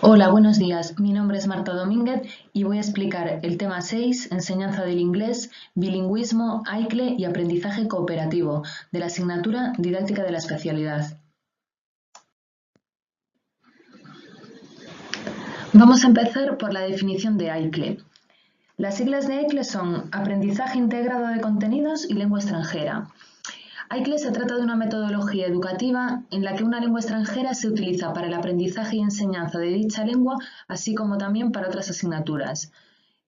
Hola, buenos días. Mi nombre es Marta Domínguez y voy a explicar el tema 6, enseñanza del inglés, bilingüismo, AICLE y aprendizaje cooperativo, de la asignatura didáctica de la especialidad. Vamos a empezar por la definición de AICLE. Las siglas de AICLE son Aprendizaje Integrado de Contenidos y Lengua Extranjera. AICLE se trata de una metodología educativa en la que una lengua extranjera se utiliza para el aprendizaje y enseñanza de dicha lengua, así como también para otras asignaturas.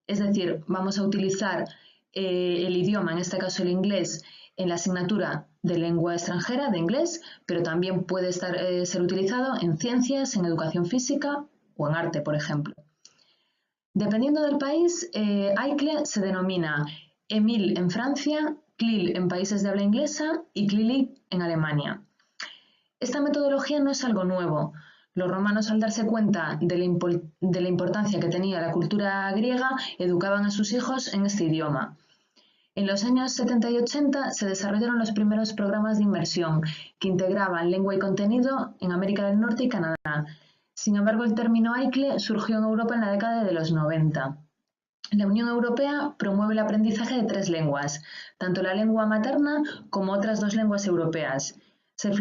Es decir, vamos a utilizar el idioma, en este caso el inglés, en la asignatura de lengua extranjera, de inglés, pero también puede ser utilizado en ciencias, en educación física o en arte, por ejemplo. Dependiendo del país, AICLE se denomina EMIL en Francia, CLIL en países de habla inglesa y CLILIC en Alemania. Esta metodología no es algo nuevo. Los romanos, al darse cuenta de la importancia que tenía la cultura griega, educaban a sus hijos en este idioma. En los años 70 y 80 se desarrollaron los primeros programas de inmersión que integraban lengua y contenido en América del Norte y Canadá. Sin embargo, el término AICLE surgió en Europa en la década de los 90. La Unión Europea promueve el aprendizaje de 3 lenguas, tanto la lengua materna como otras 2 lenguas europeas. Se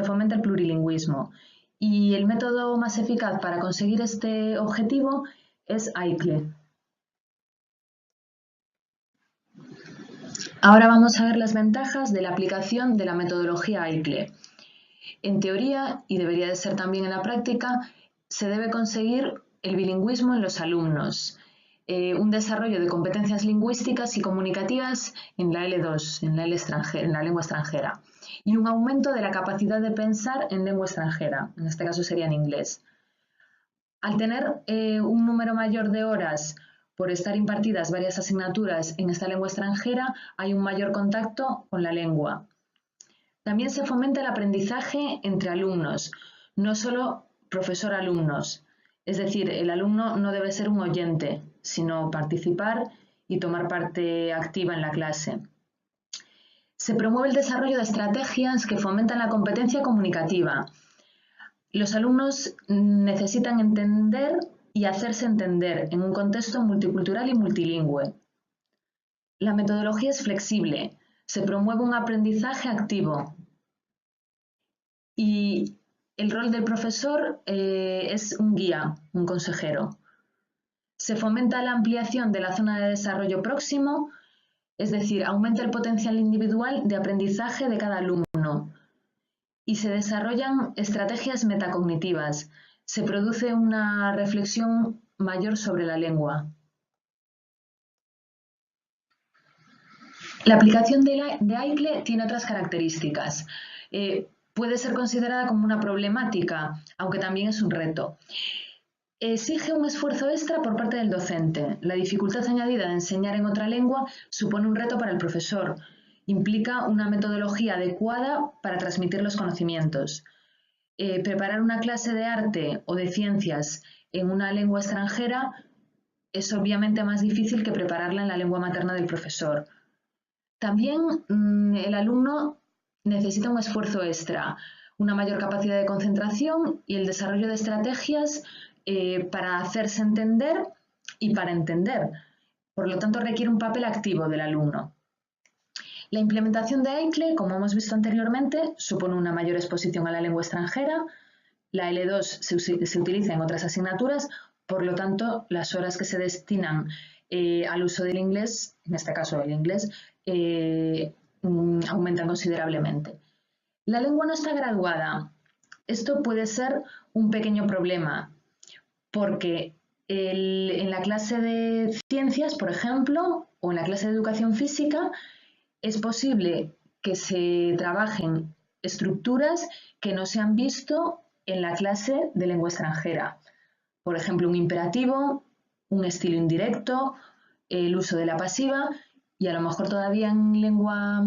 fomenta el plurilingüismo y el método más eficaz para conseguir este objetivo es AICLE. Ahora vamos a ver las ventajas de la aplicación de la metodología AICLE. En teoría, y debería de ser también en la práctica, se debe conseguir el bilingüismo en los alumnos, un desarrollo de competencias lingüísticas y comunicativas en la L2, en la lengua extranjera, y un aumento de la capacidad de pensar en lengua extranjera, en este caso sería en inglés. Al tener un número mayor de horas por estar impartidas varias asignaturas en esta lengua extranjera, hay un mayor contacto con la lengua. También se fomenta el aprendizaje entre alumnos, no solo profesor-alumnos. Es decir, el alumno no debe ser un oyente, sino participar y tomar parte activa en la clase. Se promueve el desarrollo de estrategias que fomentan la competencia comunicativa. Los alumnos necesitan entender y hacerse entender en un contexto multicultural y multilingüe. La metodología es flexible, se promueve un aprendizaje activo y el rol del profesor es un guía, un consejero. Se fomenta la ampliación de la zona de desarrollo próximo, es decir, aumenta el potencial individual de aprendizaje de cada alumno y se desarrollan estrategias metacognitivas. Se produce una reflexión mayor sobre la lengua. La aplicación de AICLE tiene otras características. Puede ser considerada como una problemática, aunque también es un reto. Exige un esfuerzo extra por parte del docente. La dificultad añadida de enseñar en otra lengua supone un reto para el profesor. Implica una metodología adecuada para transmitir los conocimientos. Preparar una clase de arte o de ciencias en una lengua extranjera es obviamente más difícil que prepararla en la lengua materna del profesor. También el alumno necesita un esfuerzo extra, una mayor capacidad de concentración y el desarrollo de estrategias para hacerse entender y para entender. Por lo tanto, requiere un papel activo del alumno. La implementación de AICLE, como hemos visto anteriormente, supone una mayor exposición a la lengua extranjera. La L2 se utiliza en otras asignaturas, por lo tanto, las horas que se destinan al uso del inglés, en este caso el inglés, aumentan considerablemente. La lengua no está graduada. Esto puede ser un pequeño problema, porque en la clase de ciencias, por ejemplo, o en la clase de educación física, es posible que se trabajen estructuras que no se han visto en la clase de lengua extranjera. Por ejemplo, un imperativo, un estilo indirecto, el uso de la pasiva, y a lo mejor todavía en lengua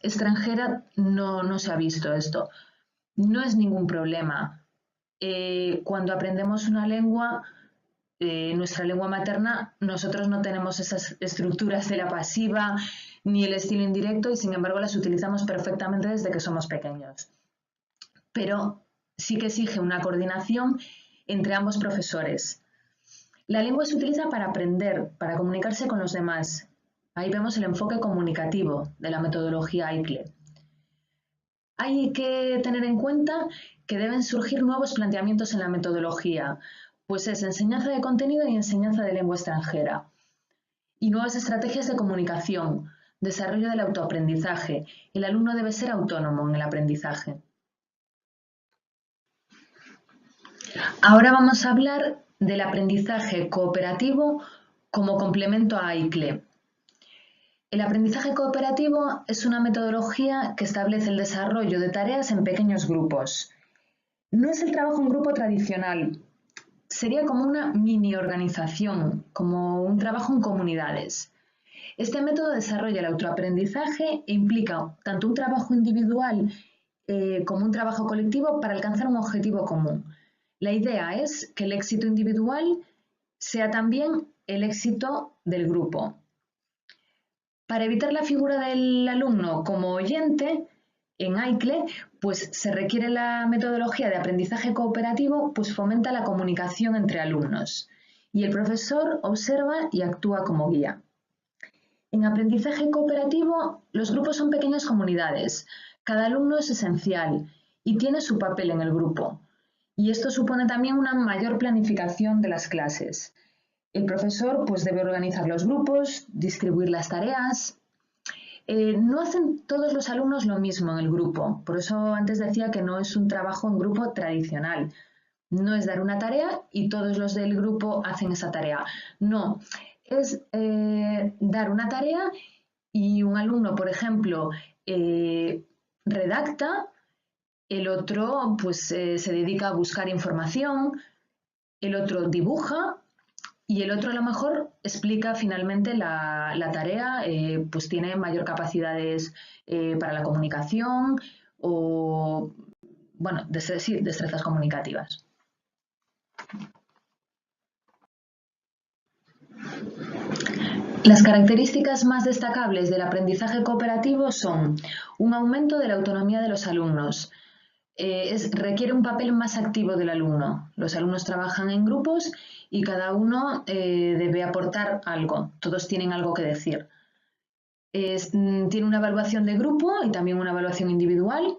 extranjera no se ha visto esto. No es ningún problema. Cuando aprendemos una lengua, nuestra lengua materna, nosotros no tenemos esas estructuras de la pasiva ni el estilo indirecto y sin embargo las utilizamos perfectamente desde que somos pequeños. Pero sí que exige una coordinación entre ambos profesores. La lengua se utiliza para aprender, para comunicarse con los demás. Ahí vemos el enfoque comunicativo de la metodología AICLE. Hay que tener en cuenta que deben surgir nuevos planteamientos en la metodología, pues es enseñanza de contenido y enseñanza de lengua extranjera. Y nuevas estrategias de comunicación, desarrollo del autoaprendizaje. El alumno debe ser autónomo en el aprendizaje. Ahora vamos a hablar del aprendizaje cooperativo como complemento a AICLE. El aprendizaje cooperativo es una metodología que establece el desarrollo de tareas en pequeños grupos. No es el trabajo en grupo tradicional, sería como una mini organización, como un trabajo en comunidades. Este método desarrolla el autoaprendizaje e implica tanto un trabajo individual como un trabajo colectivo para alcanzar un objetivo común. La idea es que el éxito individual sea también el éxito del grupo. Para evitar la figura del alumno como oyente, en AICLE, pues se requiere la metodología de aprendizaje cooperativo, pues fomenta la comunicación entre alumnos y el profesor observa y actúa como guía. En aprendizaje cooperativo, los grupos son pequeñas comunidades. Cada alumno es esencial y tiene su papel en el grupo. Y esto supone también una mayor planificación de las clases. El profesor pues, debe organizar los grupos, distribuir las tareas. No hacen todos los alumnos lo mismo en el grupo. Por eso antes decía que no es un trabajo en grupo tradicional. No es dar una tarea y todos los del grupo hacen esa tarea. No, es dar una tarea y un alumno, por ejemplo, redacta, el otro pues, se dedica a buscar información, el otro dibuja y el otro a lo mejor explica finalmente la tarea, pues tiene mayor capacidades para la comunicación o, bueno, destrezas comunicativas. Las características más destacables del aprendizaje cooperativo son un aumento de la autonomía de los alumnos. Requiere un papel más activo del alumno. Los alumnos trabajan en grupos y cada uno debe aportar algo. Todos tienen algo que decir. Tiene una evaluación de grupo y también una evaluación individual.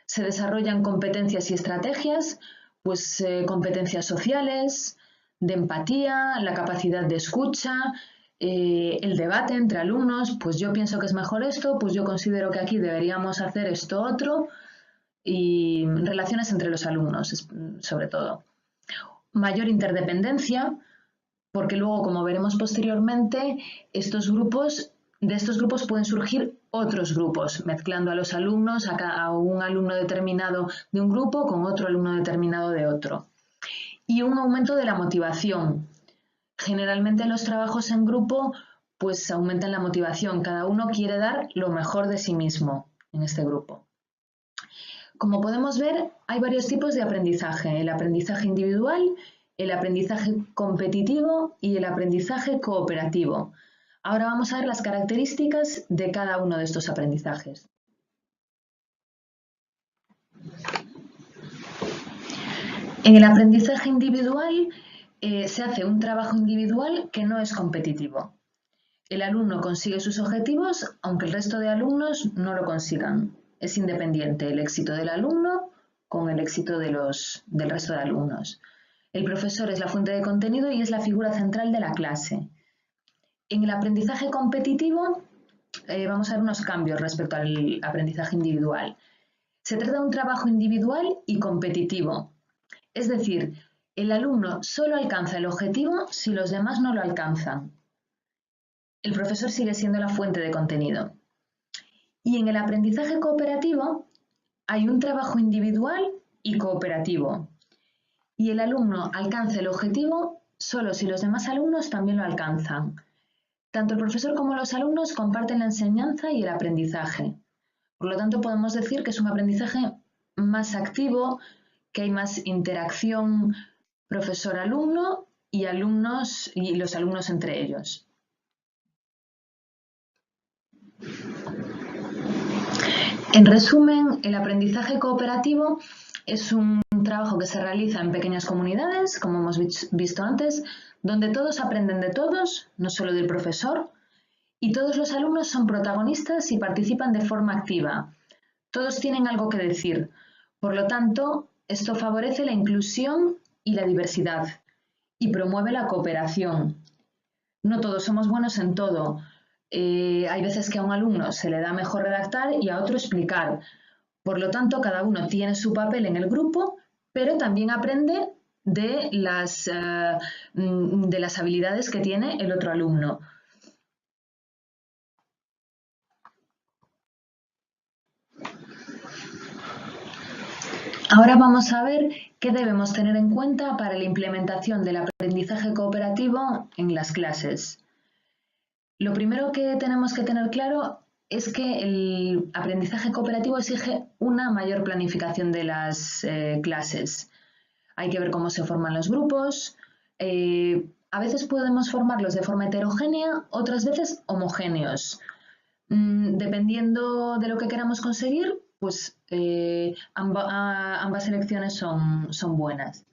Se desarrollan competencias y estrategias, pues competencias sociales, de empatía, la capacidad de escucha, el debate entre alumnos, pues yo pienso que es mejor esto, pues yo considero que aquí deberíamos hacer esto otro, y relaciones entre los alumnos, sobre todo. Mayor interdependencia, porque luego, como veremos posteriormente, de estos grupos pueden surgir otros grupos, mezclando a los alumnos, a un alumno determinado de un grupo con otro alumno determinado de otro. Y un aumento de la motivación. Generalmente los trabajos en grupo pues aumentan la motivación. Cada uno quiere dar lo mejor de sí mismo en este grupo. Como podemos ver, hay varios tipos de aprendizaje. El aprendizaje individual, el aprendizaje competitivo y el aprendizaje cooperativo. Ahora vamos a ver las características de cada uno de estos aprendizajes. En el aprendizaje individual se hace un trabajo individual que no es competitivo. El alumno consigue sus objetivos aunque el resto de alumnos no lo consigan. Es independiente el éxito del alumno con el éxito del resto de alumnos. El profesor es la fuente de contenido y es la figura central de la clase. En el aprendizaje competitivo vamos a ver unos cambios respecto al aprendizaje individual. Se trata de un trabajo individual y competitivo. Es decir, el alumno solo alcanza el objetivo si los demás no lo alcanzan. El profesor sigue siendo la fuente de contenido. Y en el aprendizaje cooperativo hay un trabajo individual y cooperativo. Y el alumno alcanza el objetivo solo si los demás alumnos también lo alcanzan. Tanto el profesor como los alumnos comparten la enseñanza y el aprendizaje. Por lo tanto, podemos decir que es un aprendizaje más activo, que hay más interacción profesor-alumno y los alumnos entre ellos. En resumen, el aprendizaje cooperativo Es un trabajo que se realiza en pequeñas comunidades, como hemos visto antes, donde todos aprenden de todos, no solo del profesor, y todos los alumnos son protagonistas y participan de forma activa. Todos tienen algo que decir. Por lo tanto, esto favorece la inclusión y la diversidad y promueve la cooperación. No todos somos buenos en todo. Hay veces que a un alumno se le da mejor redactar y a otro explicar. Por lo tanto, cada uno tiene su papel en el grupo, pero también aprende de las habilidades que tiene el otro alumno. Ahora vamos a ver qué debemos tener en cuenta para la implementación del aprendizaje cooperativo en las clases. Lo primero que tenemos que tener claro es que el aprendizaje cooperativo exige una mayor planificación de las clases. Hay que ver cómo se forman los grupos. A veces podemos formarlos de forma heterogénea, otras veces homogéneos. Dependiendo de lo que queramos conseguir, pues ambas elecciones son buenas.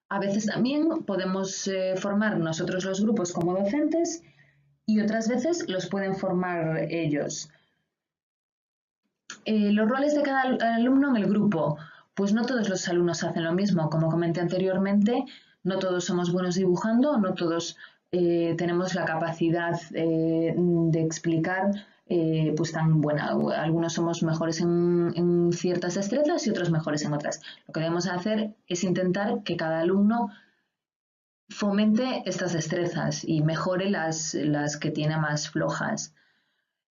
A veces también podemos formar nosotros los grupos como docentes y otras veces los pueden formar ellos. Los roles de cada alumno en el grupo. Pues no todos los alumnos hacen lo mismo. Como comenté anteriormente, no todos somos buenos dibujando, no todos tenemos la capacidad de explicar pues tan buena. Algunos somos mejores en ciertas destrezas y otros mejores en otras. Lo que debemos hacer es intentar que cada alumno fomente estas destrezas y mejore las que tiene más flojas.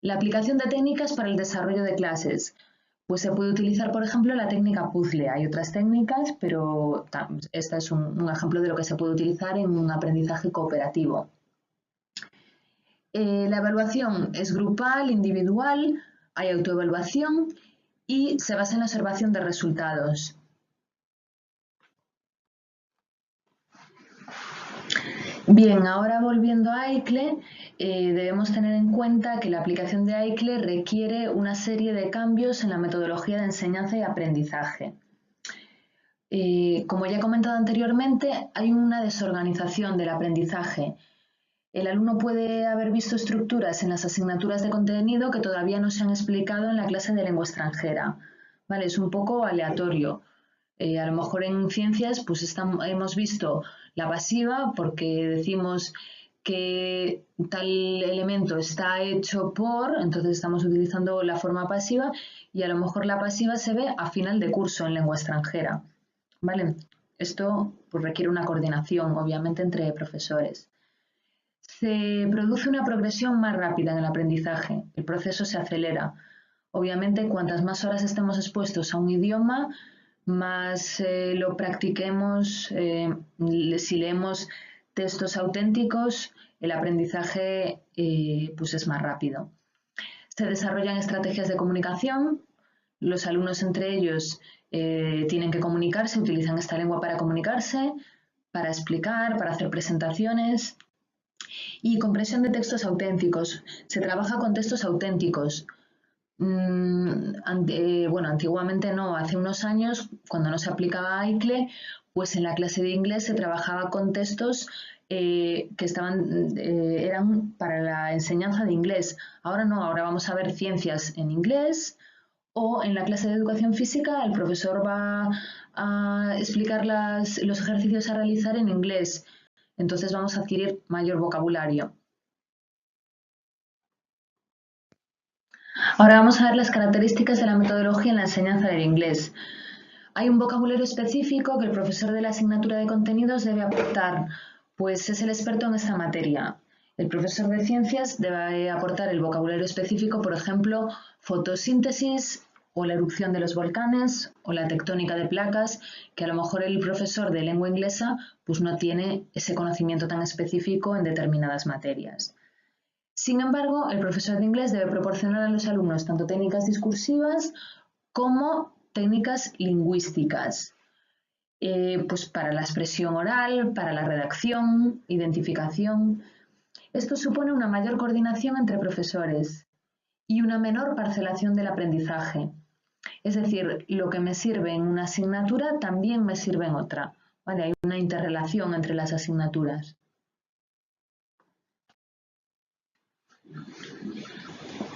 La aplicación de técnicas para el desarrollo de clases. Pues se puede utilizar, por ejemplo, la técnica puzzle. Hay otras técnicas, pero este es un ejemplo de lo que se puede utilizar en un aprendizaje cooperativo. La evaluación es grupal, individual, hay autoevaluación y se basa en la observación de resultados. Bien, ahora volviendo a AICLE, debemos tener en cuenta que la aplicación de AICLE requiere una serie de cambios en la metodología de enseñanza y aprendizaje. Como ya he comentado anteriormente, hay una desorganización del aprendizaje. El alumno puede haber visto estructuras en las asignaturas de contenido que todavía no se han explicado en la clase de lengua extranjera. ¿Vale? Es un poco aleatorio. A lo mejor en ciencias pues hemos visto la pasiva porque decimos que tal elemento está hecho por, entonces estamos utilizando la forma pasiva y a lo mejor la pasiva se ve a final de curso en lengua extranjera. ¿Vale? Esto pues, requiere una coordinación, obviamente, entre profesores. Se produce una progresión más rápida en el aprendizaje, el proceso se acelera. Obviamente, cuantas más horas estemos expuestos a un idioma, más lo practiquemos, si leemos textos auténticos, el aprendizaje pues es más rápido. Se desarrollan estrategias de comunicación, los alumnos entre ellos tienen que comunicarse, utilizan esta lengua para comunicarse, para explicar, para hacer presentaciones. Y comprensión de textos auténticos. Se trabaja con textos auténticos. Bueno, antiguamente no, hace unos años, cuando no se aplicaba AICLE, pues en la clase de inglés se trabajaba con textos que eran para la enseñanza de inglés. Ahora no, ahora vamos a ver ciencias en inglés o en la clase de educación física el profesor va a explicar los ejercicios a realizar en inglés. Entonces vamos a adquirir mayor vocabulario. Ahora vamos a ver las características de la metodología en la enseñanza del inglés. Hay un vocabulario específico que el profesor de la asignatura de contenidos debe aportar, pues es el experto en esta materia. El profesor de ciencias debe aportar el vocabulario específico, por ejemplo, fotosíntesis o la erupción de los volcanes o la tectónica de placas, que a lo mejor el profesor de lengua inglesa pues no tiene ese conocimiento tan específico en determinadas materias. Sin embargo, el profesor de inglés debe proporcionar a los alumnos tanto técnicas discursivas como técnicas lingüísticas, pues para la expresión oral, para la redacción, identificación. Esto supone una mayor coordinación entre profesores y una menor parcelación del aprendizaje. Es decir, lo que me sirve en una asignatura también me sirve en otra. ¿Vale? Hay una interrelación entre las asignaturas.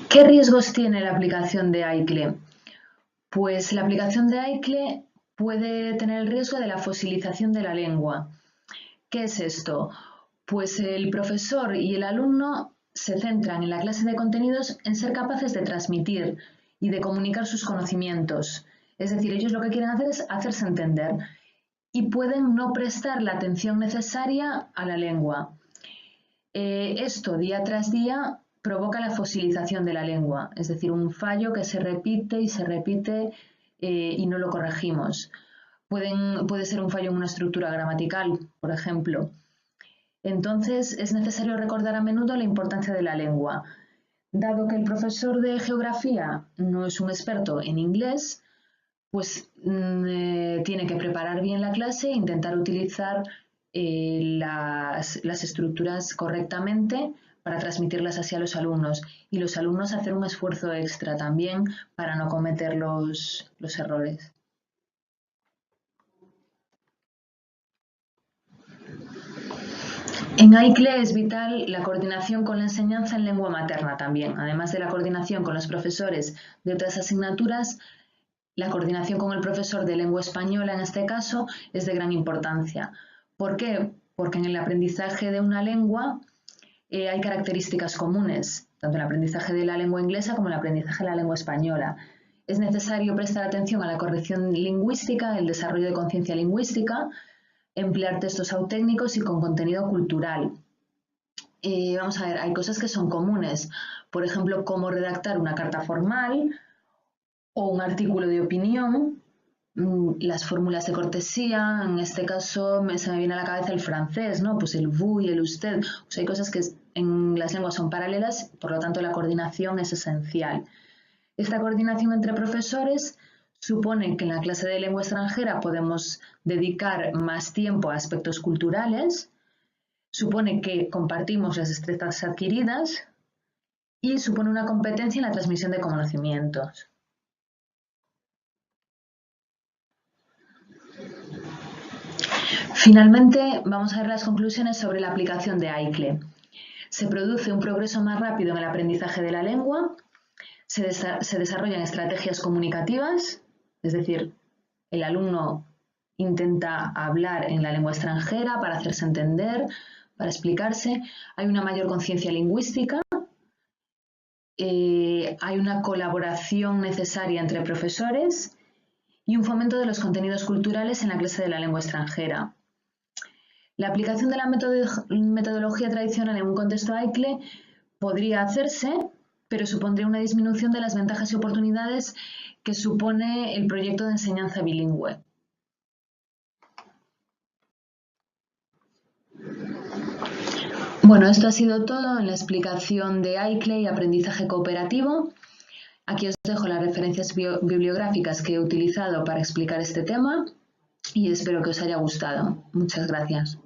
¿Qué riesgos tiene la aplicación de AICLE? Pues la aplicación de AICLE puede tener el riesgo de la fosilización de la lengua. ¿Qué es esto? Pues el profesor y el alumno se centran en la clase de contenidos en ser capaces de transmitir y de comunicar sus conocimientos. Es decir, ellos lo que quieren hacer es hacerse entender y pueden no prestar la atención necesaria a la lengua. Esto día tras día provoca la fosilización de la lengua, es decir, un fallo que se repite y se repite y no lo corregimos. Puede ser un fallo en una estructura gramatical, por ejemplo. Entonces, es necesario recordar a menudo la importancia de la lengua. Dado que el profesor de geografía no es un experto en inglés, pues tiene que preparar bien la clase e intentar utilizar las estructuras correctamente para transmitirlas así a los alumnos y los alumnos hacer un esfuerzo extra también para no cometer los errores. En AICLE es vital la coordinación con la enseñanza en lengua materna también, además de la coordinación con los profesores de otras asignaturas. La coordinación con el profesor de lengua española, en este caso, es de gran importancia. ¿Por qué? Porque en el aprendizaje de una lengua hay características comunes, tanto en el aprendizaje de la lengua inglesa como en el aprendizaje de la lengua española. Es necesario prestar atención a la corrección lingüística, el desarrollo de conciencia lingüística, emplear textos auténticos y con contenido cultural. Vamos a ver, hay cosas que son comunes. Por ejemplo, cómo redactar una carta formal, o un artículo de opinión, las fórmulas de cortesía, en este caso se me viene a la cabeza el francés, ¿no? Pues el vous y el usted. O sea, hay cosas que en las lenguas son paralelas, por lo tanto la coordinación es esencial. Esta coordinación entre profesores supone que en la clase de lengua extranjera podemos dedicar más tiempo a aspectos culturales, supone que compartimos las destrezas adquiridas y supone una competencia en la transmisión de conocimientos. Finalmente, vamos a ver las conclusiones sobre la aplicación de AICLE. Se produce un progreso más rápido en el aprendizaje de la lengua, se desarrollan estrategias comunicativas, es decir, el alumno intenta hablar en la lengua extranjera para hacerse entender, para explicarse, hay una mayor conciencia lingüística, hay una colaboración necesaria entre profesores y un fomento de los contenidos culturales en la clase de la lengua extranjera. La aplicación de la metodología tradicional en un contexto AICLE podría hacerse, pero supondría una disminución de las ventajas y oportunidades que supone el proyecto de enseñanza bilingüe. Bueno, esto ha sido todo en la explicación de AICLE y aprendizaje cooperativo. Aquí os dejo las referencias bibliográficas que he utilizado para explicar este tema y espero que os haya gustado. Muchas gracias.